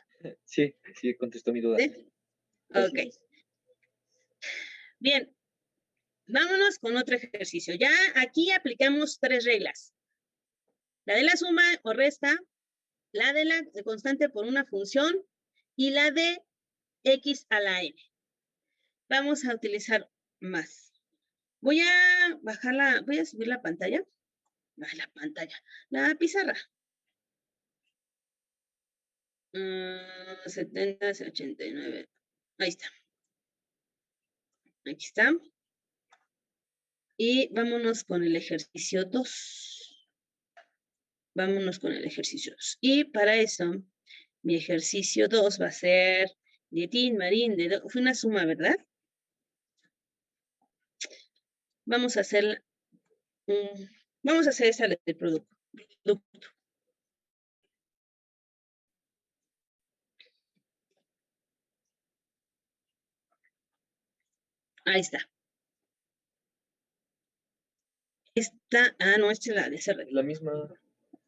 Sí, contestó mi duda. ¿Sí? Ok. Bien, vámonos con otro ejercicio. Ya aquí aplicamos 3 reglas. La de la suma o resta, la de la constante por una función y la de x a la n. Vamos a utilizar más. Voy a subir la pantalla. La pizarra. 70, 89. Ahí está. Aquí está. Y vámonos con el ejercicio 2. Vámonos con el ejercicio 2. Y para eso, mi ejercicio 2 va a ser de tin, marín, fue una suma, ¿verdad? Vamos a hacer esa del producto. Ahí está. No, esta es la de cerrar. La misma.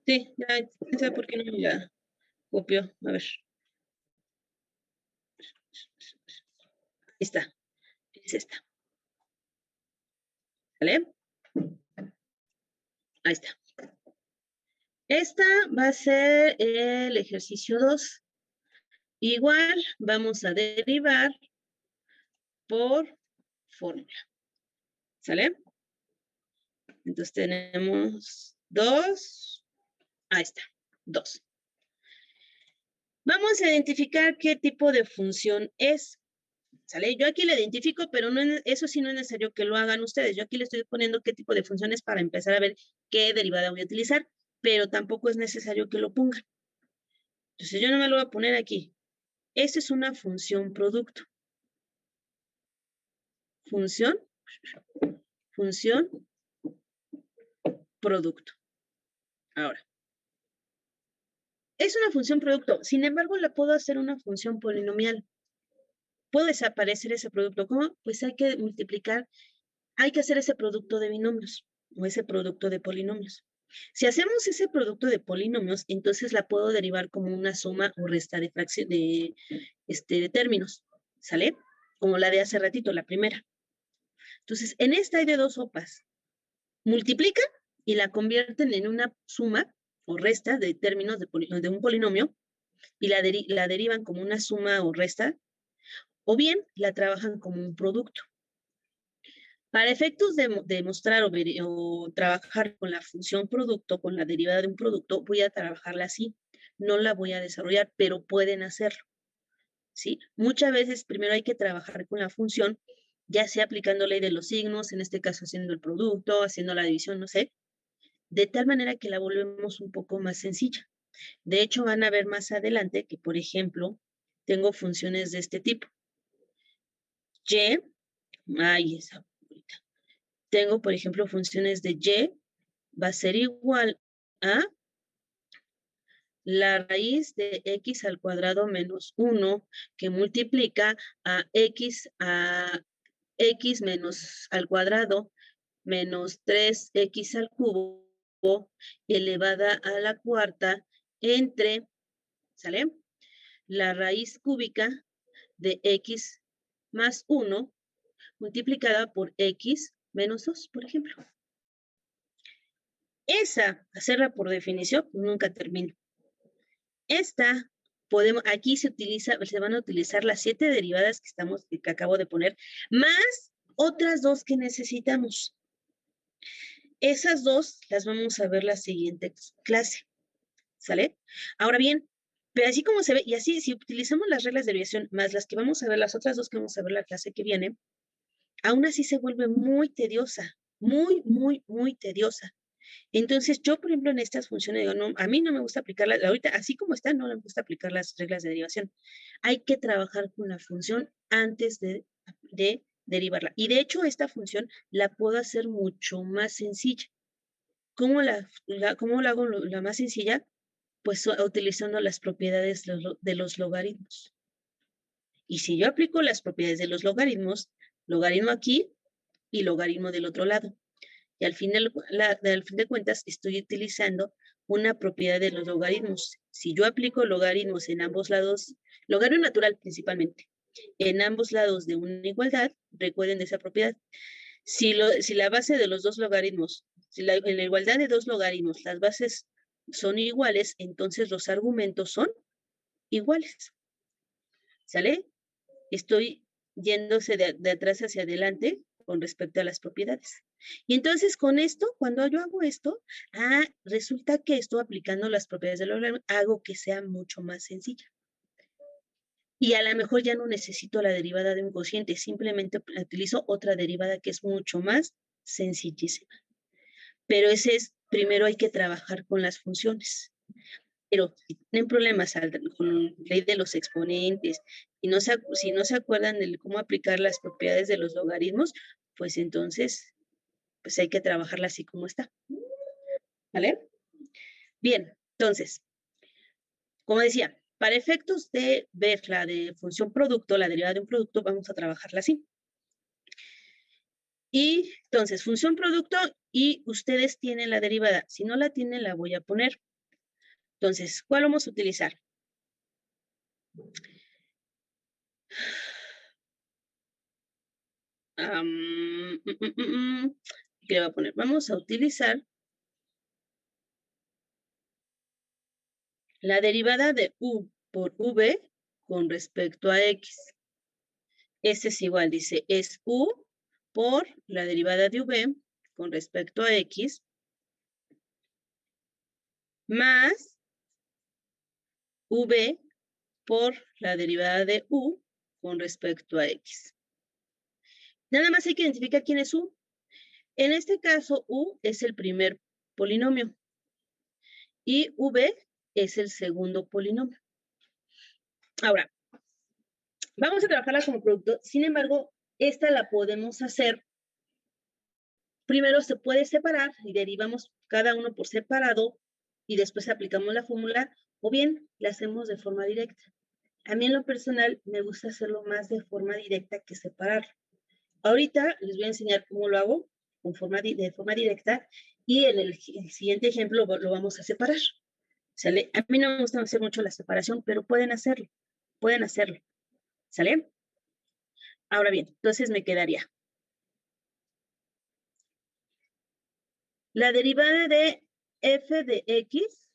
Sí, ya, no sé por qué no me la copió. A ver. Ahí está. Es esta. ¿Vale? Ahí está. Esta va a ser el ejercicio 2. Igual vamos a derivar por fórmula. ¿Sale? Entonces tenemos 2. Ahí está. 2. Vamos a identificar qué tipo de función es. ¿Sale? Yo aquí la identifico, pero eso sí no es necesario que lo hagan ustedes. Yo aquí le estoy poniendo qué tipo de funciones para empezar a ver qué derivada voy a utilizar, pero tampoco es necesario que lo pongan. Entonces yo no me lo voy a poner aquí. Esta es una función producto. Función producto. Ahora. Es una función producto. Sin embargo, la puedo hacer una función polinomial. Puedo desaparecer ese producto. ¿Cómo? Pues hay que multiplicar, hay que hacer ese producto de binomios o ese producto de polinomios. Si hacemos ese producto de polinomios, entonces la puedo derivar como una suma o resta de fracción de términos. ¿Sale? Como la de hace ratito, la primera. Entonces, en esta hay de dos sopas. Multiplican y la convierten en una suma o resta de términos de un polinomio y la derivan como una suma o resta, o bien la trabajan como un producto. Para efectos de mostrar o trabajar con la función producto, con la derivada de un producto, voy a trabajarla así. No la voy a desarrollar, pero pueden hacerlo. ¿Sí? Muchas veces primero hay que trabajar con la función, ya sea aplicando ley de los signos, en este caso haciendo el producto, haciendo la división, no sé, de tal manera que la volvemos un poco más sencilla. De hecho, van a ver más adelante que, por ejemplo, tengo funciones de este tipo. Tengo, por ejemplo, funciones de y va a ser igual a la raíz de x al cuadrado menos 1 que multiplica a x menos al cuadrado menos 3x al cubo elevada a la cuarta entre, ¿sale? La raíz cúbica de x más 1 multiplicada por x menos 2, por ejemplo. Esa, hacerla por definición, nunca termino. Esta, aquí se van a utilizar las 7 derivadas que acabo de poner, más otras 2 que necesitamos. Esas 2 las vamos a ver la siguiente clase, ¿sale? Ahora bien, pero así como se ve, y así si utilizamos las reglas de derivación más las que vamos a ver, las otras 2 que vamos a ver la clase que viene, aún así se vuelve muy tediosa, muy, muy, muy tediosa. Entonces, yo, por ejemplo, en estas funciones, digo, no, a mí no me gusta aplicarlas, ahorita, así como están, no me gusta aplicar las reglas de derivación. Hay que trabajar con la función antes de derivarla. Y de hecho, esta función la puedo hacer mucho más sencilla. ¿Cómo la hago la más sencilla? Pues utilizando las propiedades de los logaritmos. Y si yo aplico las propiedades de los logaritmos, logaritmo aquí y logaritmo del otro lado. Y al fin de cuentas estoy utilizando una propiedad de los logaritmos. Si yo aplico logaritmos en ambos lados, logaritmo natural principalmente, en ambos lados de una igualdad, recuerden de esa propiedad. Si la base de los dos logaritmos, en la igualdad de dos logaritmos, las bases son iguales, entonces los argumentos son iguales. ¿Sale? Estoy yéndose de atrás hacia adelante con respecto a las propiedades. Y entonces con esto, cuando yo hago esto, resulta que estoy aplicando las propiedades del logaritmo, hago que sea mucho más sencilla. Y a lo mejor ya no necesito la derivada de un cociente, simplemente utilizo otra derivada que es mucho más sencillísima. Pero primero hay que trabajar con las funciones. Pero si tienen problemas con la ley de los exponentes y si no se acuerdan de cómo aplicar las propiedades de los logaritmos, pues entonces pues hay que trabajarla así como está. ¿Vale? Bien, entonces, como decía, para efectos de ver la de función producto, la derivada de un producto, vamos a trabajarla así. Y entonces, función producto y ustedes tienen la derivada. Si no la tienen, la voy a poner. Entonces, ¿cuál vamos a utilizar? ¿Qué le voy a poner? Vamos a utilizar la derivada de u por v con respecto a x. Este es igual, dice, es u por la derivada de v con respecto a x más v por la derivada de u con respecto a x. Nada más hay que identificar quién es u. En este caso, u es el primer polinomio y v es el segundo polinomio. Ahora, vamos a trabajarla como producto. Sin embargo, esta la podemos hacer. Primero se puede separar y derivamos cada uno por separado y después aplicamos la fórmula, o bien la hacemos de forma directa. A mí en lo personal me gusta hacerlo más de forma directa que separar. Ahorita les voy a enseñar cómo lo hago de forma directa y en el siguiente ejemplo lo vamos a separar. ¿Sale? A mí no me gusta hacer mucho la separación, pero pueden hacerlo. Pueden hacerlo. ¿Sale? Ahora bien, entonces me quedaría la derivada de f de x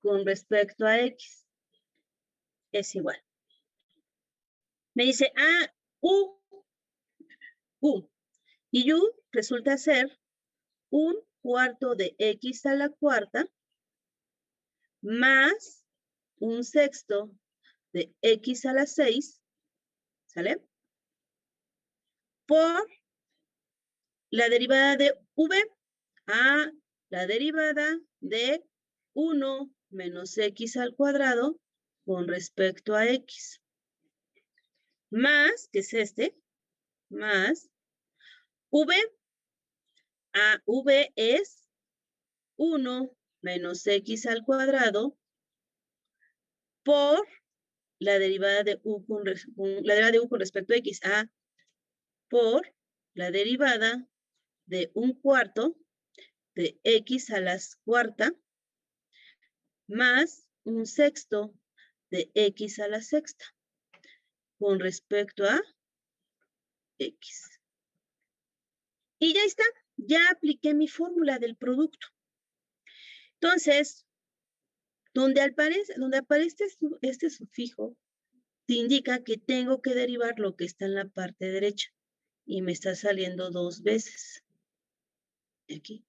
con respecto a x es igual. Me dice, u. Y u resulta ser 1/4 de x a la cuarta más 1/6 de x a la 6, ¿sale? Por la derivada de v a la derivada de 1 menos x al cuadrado con respecto a x. Más, que es este, más v a v es 1 menos x al cuadrado por la derivada de u con respecto a x, por la derivada de 1/4 de x a la cuarta más 1/6 de x a la sexta con respecto a x. Y ya está, ya apliqué mi fórmula del producto. Entonces, donde aparece este sufijo, te indica que tengo que derivar lo que está en la parte derecha. Y me está saliendo 2 veces. Aquí.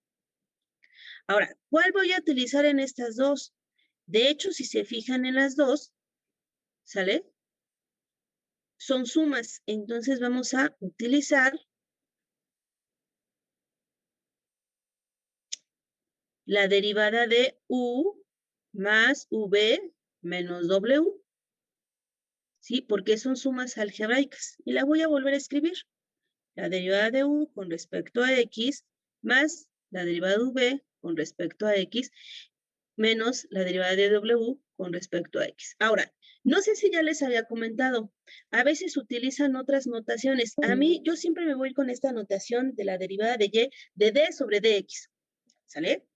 Ahora, ¿cuál voy a utilizar en estas dos? De hecho, si se fijan en las dos, ¿sale? Son sumas. Entonces vamos a utilizar la derivada de u más v menos w. ¿Sí? Porque son sumas algebraicas. Y la voy a volver a escribir. La derivada de u con respecto a x más la derivada de v con respecto a x menos la derivada de w con respecto a x. Ahora, no sé si ya les había comentado, a veces utilizan otras notaciones. A mí, yo siempre me voy con esta notación de la derivada de y, de d sobre dx, ¿sale?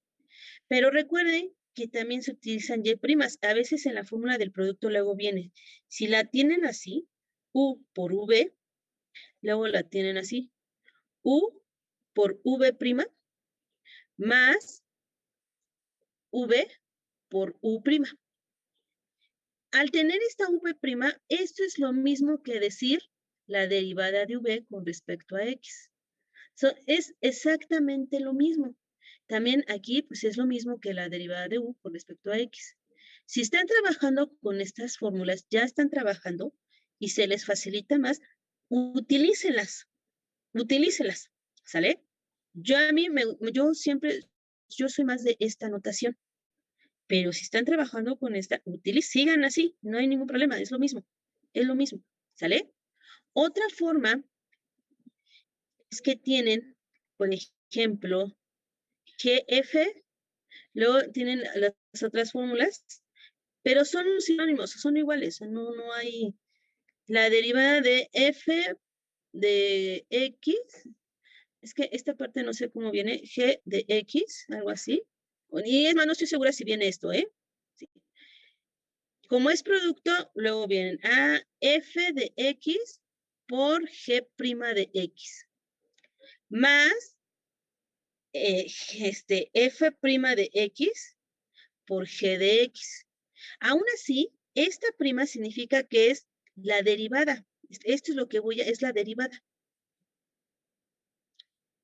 Pero recuerden que también se utilizan y primas. A veces en la fórmula del producto luego viene, si la tienen así, u por v, luego la tienen así, u por v prima más v por u prima. Al tener esta v prima, esto es lo mismo que decir la derivada de v con respecto a x. Es exactamente lo mismo. También aquí, pues es lo mismo que la derivada de u con respecto a x. Si están trabajando con estas fórmulas, ya están trabajando y se les facilita más, utilícenlas, ¿sale? Yo soy más de esta notación. Pero si están trabajando con esta, sigan así, no hay ningún problema, es lo mismo, ¿sale? Otra forma es que tienen, por ejemplo, GF, luego tienen las otras fórmulas, pero son sinónimos, son iguales, no hay la derivada de F de X, es que esta parte no sé cómo viene, G de X, algo así, y es más, no estoy segura si viene esto, Sí. Como es producto, luego vienen a F de X por G' de X, más F' de X por G de X. Aún así, esta prima significa que es la derivada. Esto es lo que es la derivada.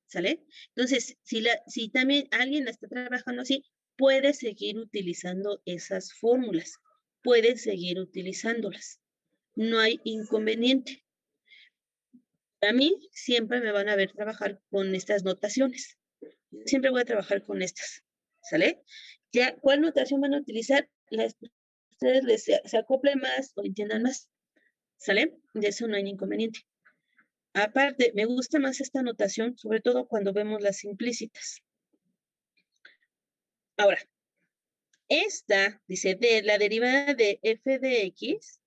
¿Sale? Entonces, si también alguien la está trabajando así, puede seguir utilizando esas fórmulas. Puede seguir utilizándolas. No hay inconveniente. Para mí, siempre me van a ver trabajar con estas notaciones. Siempre voy a trabajar con estas. ¿Sale? Ya, ¿cuál notación van a utilizar? Ustedes se acoplen más o entiendan más. ¿Sale? De eso no hay inconveniente. Aparte, me gusta más esta notación, sobre todo cuando vemos las implícitas. Ahora, esta dice de la derivada de f de x.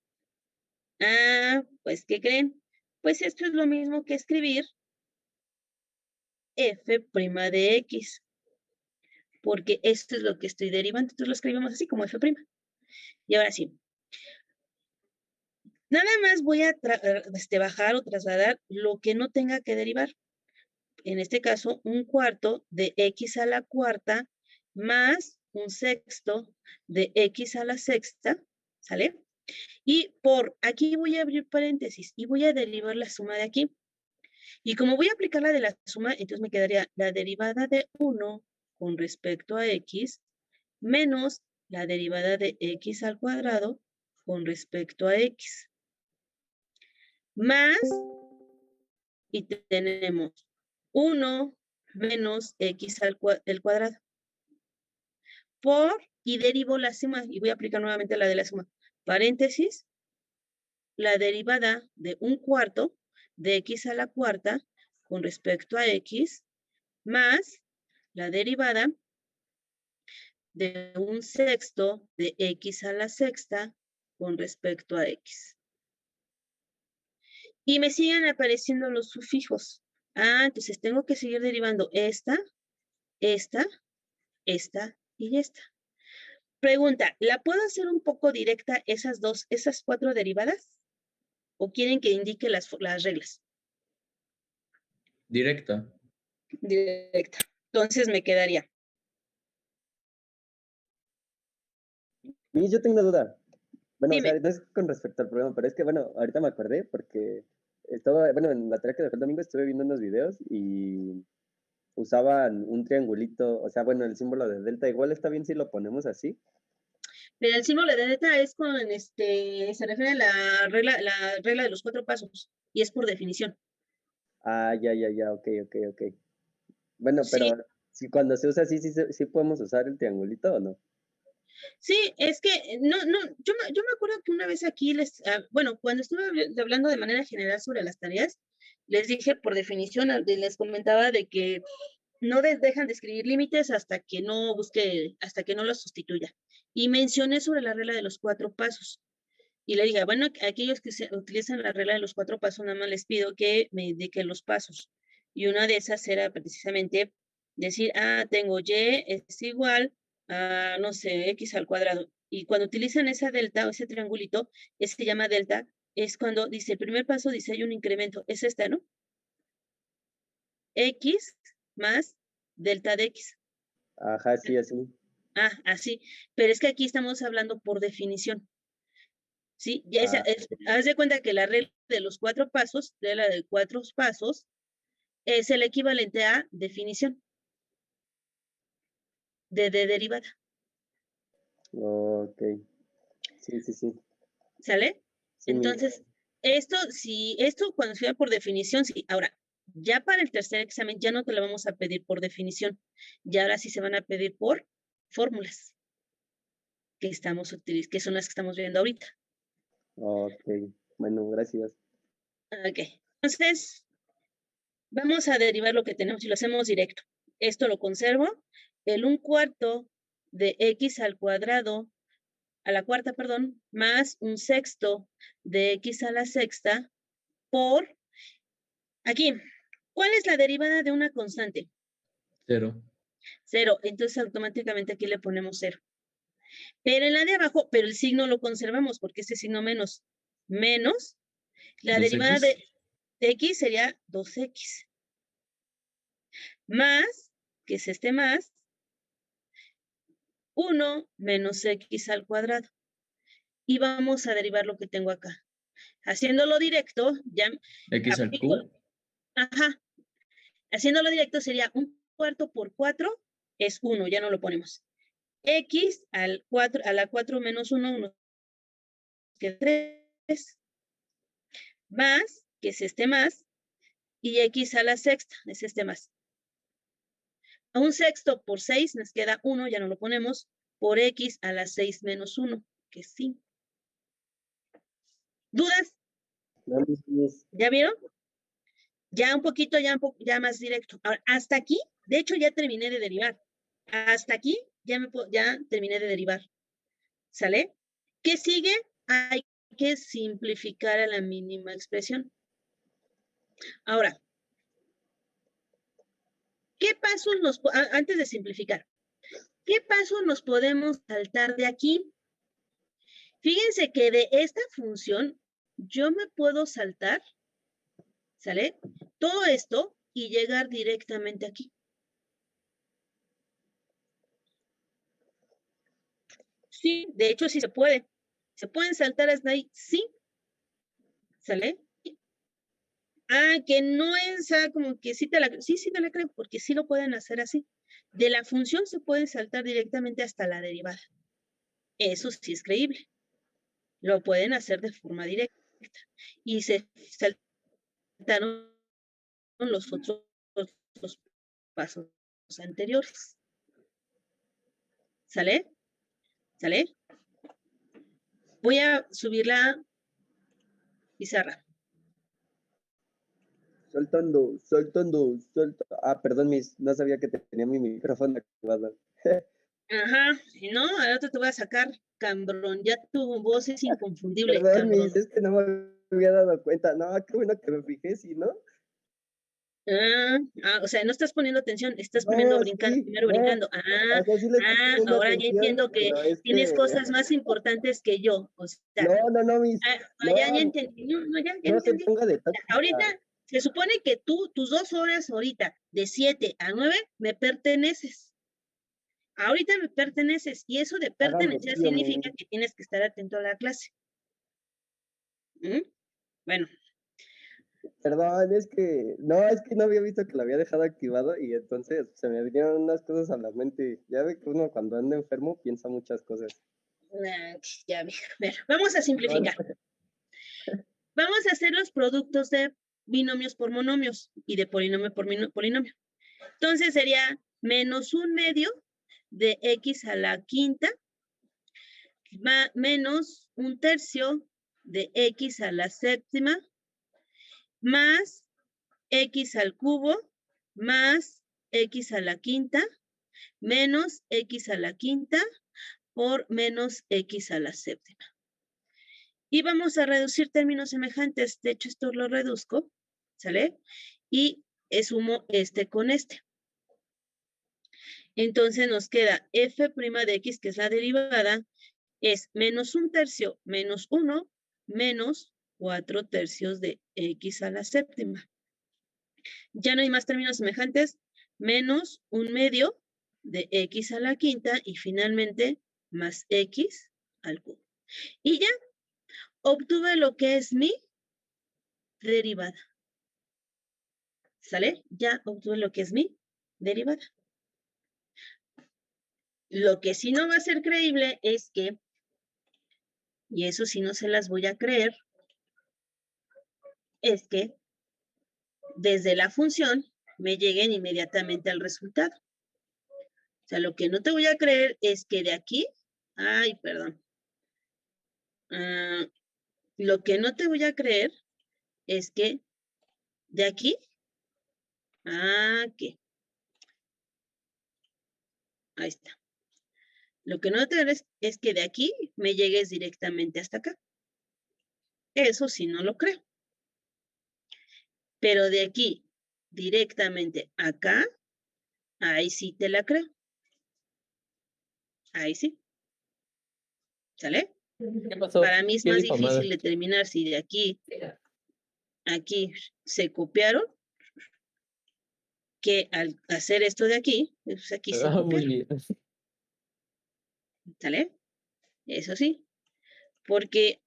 Pues, ¿qué creen? Pues esto es lo mismo que escribir f' de x. Porque esto es lo que estoy derivando. Entonces lo escribimos así como f'. Y ahora sí. Nada más voy a bajar o trasladar lo que no tenga que derivar. En este caso, 1/4 de x a la cuarta más 1/6 de x a la sexta, ¿sale? Y aquí voy a abrir paréntesis y voy a derivar la suma de aquí. Y como voy a aplicar la de la suma, entonces me quedaría la derivada de 1 con respecto a x menos la derivada de x al cuadrado con respecto a x. Más, y tenemos 1 menos x al cuadrado. Y derivo la suma, y voy a aplicar nuevamente la de la suma. Paréntesis, la derivada de 1/4 de x a la cuarta con respecto a x, más la derivada de 1/6 de x a la sexta con respecto a x. Y me siguen apareciendo los sufijos. Entonces tengo que seguir derivando esta y esta. Pregunta, ¿la puedo hacer un poco directa esas 4 derivadas? ¿O quieren que indique las reglas? Directa. Directa. Entonces me quedaría. Yo tengo una duda. Bueno, Dime. o sea, no es con respecto al problema, pero es que, bueno, ahorita me acordé porque estaba, bueno, en la tarea que dejé el domingo estuve viendo unos videos y usaban un triangulito, o sea, bueno, el símbolo de delta, igual está bien si lo ponemos así. Pero el símbolo de delta es se refiere a la regla de los 4 pasos y es por definición. Ya, ok. Bueno, Sí. pero si cuando se usa así, ¿sí podemos usar el triangulito o no? Sí, es que yo me acuerdo que una vez aquí bueno, cuando estuve hablando de manera general sobre las tareas, les dije por definición, les comentaba de que no dejan de escribir límites hasta que no los sustituya. Y mencioné sobre la regla de los 4 pasos. Y le dije, bueno, aquellos que utilizan la regla de los 4 pasos, nada más les pido que me indiquen los pasos. Y una de esas era precisamente decir, tengo y es igual a, no sé, x al cuadrado. Y cuando utilizan esa delta o ese triangulito, se llama delta, es cuando dice, el primer paso dice, hay un incremento, es esta, ¿no? X más delta de X. Ajá, sí, así. Así. Pero es que aquí estamos hablando por definición. ¿Sí? Ya haz de cuenta que la regla de los 4 pasos, regla de 4 pasos, es el equivalente a definición de derivada. Ok. Sí. ¿Sale? Sí, Entonces, esto cuando se ve por definición, sí. Ahora, ya para el tercer examen ya no te lo vamos a pedir por definición. Ya ahora sí se van a pedir por fórmulas. que son las que estamos viendo ahorita. Ok, bueno, gracias. Ok, entonces vamos a derivar lo que tenemos y lo hacemos directo. Esto lo conservo, el 1/4 de x al cuadrado, a la cuarta, perdón, más 1/6 de x a la sexta por, aquí, ¿cuál es la derivada de una constante? 0. 0, entonces automáticamente aquí le ponemos 0. Pero en la de abajo, pero el signo lo conservamos porque ese signo menos, la 2x. derivada de x sería 2x. Más, que es este más, 1 menos x al cuadrado. Y vamos a derivar lo que tengo acá. Haciéndolo directo, ya... X al cubo. Ajá. Haciéndolo directo sería 1/4 por 4 es 1, ya no lo ponemos. X al 4, a la 4 menos 1, que 3. Más, que es este más, y x a la sexta, es este más. A 1/6 por 6 nos queda 1, ya no lo ponemos, por x a la 6 menos 1, que es 5. ¿Dudas? No, mis- ¿Ya vieron? Ya un poquito, ya más directo. Ahora, hasta aquí, de hecho ya terminé de derivar. Hasta aquí ya terminé de derivar. ¿Sale? ¿Qué sigue? Hay que simplificar a la mínima expresión. Ahora, ¿qué pasos antes de simplificar, qué pasos nos podemos saltar de aquí? Fíjense que de esta función yo me puedo saltar, ¿sale? Todo esto y llegar directamente aquí. Sí, de hecho sí se puede. ¿Se pueden saltar hasta ahí? Sí. ¿Sale? Que no es como que sí te la creo, porque sí lo pueden hacer así. De la función se pueden saltar directamente hasta la derivada. Eso sí es creíble. Lo pueden hacer de forma directa. Y se saltaron los otros dos pasos anteriores. ¿Sale? ¿Sale? Voy a subir la pizarra. Soltando. Ah, perdón, no sabía que tenía mi micrófono activado. Ajá, si no, al otro te voy a sacar, cambrón. Ya tu voz es inconfundible, Perdón, cambrón. es que no me había dado cuenta. No, qué bueno que me fijé, si no. O sea, no estás poniendo atención, estás No, primero brincando, sí, primero no. brincando. O sea, sí le estoy poniendo Ahora ya atención, entiendo que pero es tienes que... cosas más importantes que yo. O sea, No, no, ya entendí. No, ya no se entendí. ponga de tóxica. Ahorita, se supone que tus 2 horas ahorita, de 7 a 9, me perteneces. Ahorita me perteneces. Y eso de Hágame pertenecer tío, significa que tienes que estar atento a la clase. Bueno. Perdón, es que no había visto que lo había dejado activado y entonces se me vinieron unas cosas a la mente. Ya ve que uno cuando anda enfermo piensa muchas cosas. Ya vi. Bueno, vamos a simplificar. Vamos a hacer los productos de binomios por monomios y de polinomio por polinomio. Entonces sería menos 1/2 de x a la quinta menos 1/3 de x a la séptima más x al cubo más x a la quinta menos x a la quinta por menos x a la séptima. Y vamos a reducir términos semejantes. De hecho, esto lo reduzco, ¿sale? Y sumo este con este. Entonces nos queda f' de x, que es la derivada, es menos 1/3 menos 1 menos 4/3 de x a la séptima. Ya no hay más términos semejantes, menos 1/2 de x a la quinta y finalmente más x al cubo. Y ya obtuve lo que es mi derivada. ¿Sale? Ya obtuve lo que es mi derivada. Lo que sí no va a ser creíble es que, y eso sí no se las voy a creer, es que desde la función me lleguen inmediatamente al resultado. O sea, lo que no te voy a creer es que de aquí Ay, perdón. Lo que no te voy a creer es que de aquí a aquí. Ahí está. Lo que no te voy a creer es que de aquí me llegues directamente hasta acá. Eso sí no lo creo. Pero de aquí directamente acá, ahí sí te la creo. Ahí sí. ¿Sale? ¿Qué pasó? Para mí es ¿Qué más dijo, madre? difícil determinar si de aquí se copiaron que al hacer esto de aquí, pues aquí se Muy copiaron. bien. ¿Sale? Eso sí. Porque,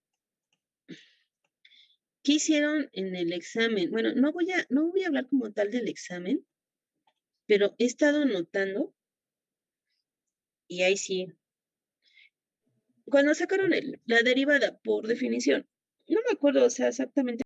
¿qué hicieron en el examen? Bueno, no voy a hablar como tal del examen, pero he estado notando, y ahí sí, cuando sacaron la derivada por definición, no me acuerdo, o sea, exactamente